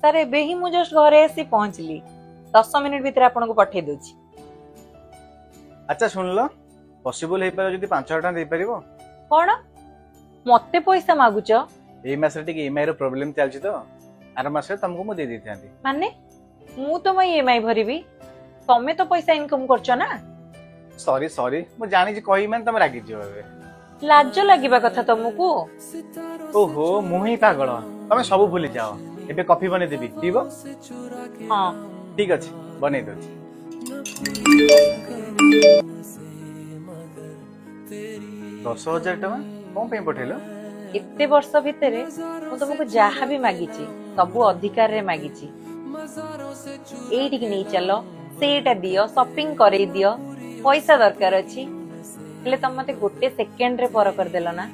Sir एबे ही मु just घरे आसी पहुंचली 10 मिनिट भितर आपन को पठे दोची। अच्छा सुन लो पॉसिबल हे पारो जदी 5000 टका दे परिबो कोन मते पैसा मागुच ए मासरे टिक ईएमआई रो प्रॉब्लम चलछि तो आर मासरे तुमको मु दे देथांती। माने मु तो मैं ईएमआई भरिबी तमे तो पैसा इनकम करछो ना। सॉरी सॉरी मु जानि जे कहि मन तुम रागी जियो बे लाज लागिबा कथा तुमको। ओहो मु ही पागल तमे सब भूली जाओ एबे कॉफी बने देबी पीबो। हां ठीक अछि बने दोछि। 10,000 टका कोन पे पठेलो एते वर्ष भितरे मु तुमको जहा भी मागिची सब अधिकार रे मागिची एठी कि नहीं चलो सेटा दियो शॉपिंग करे दियो पैसा दरकार अछि हेले तुम मते गोटे सेकंड रे पर कर देलो ना।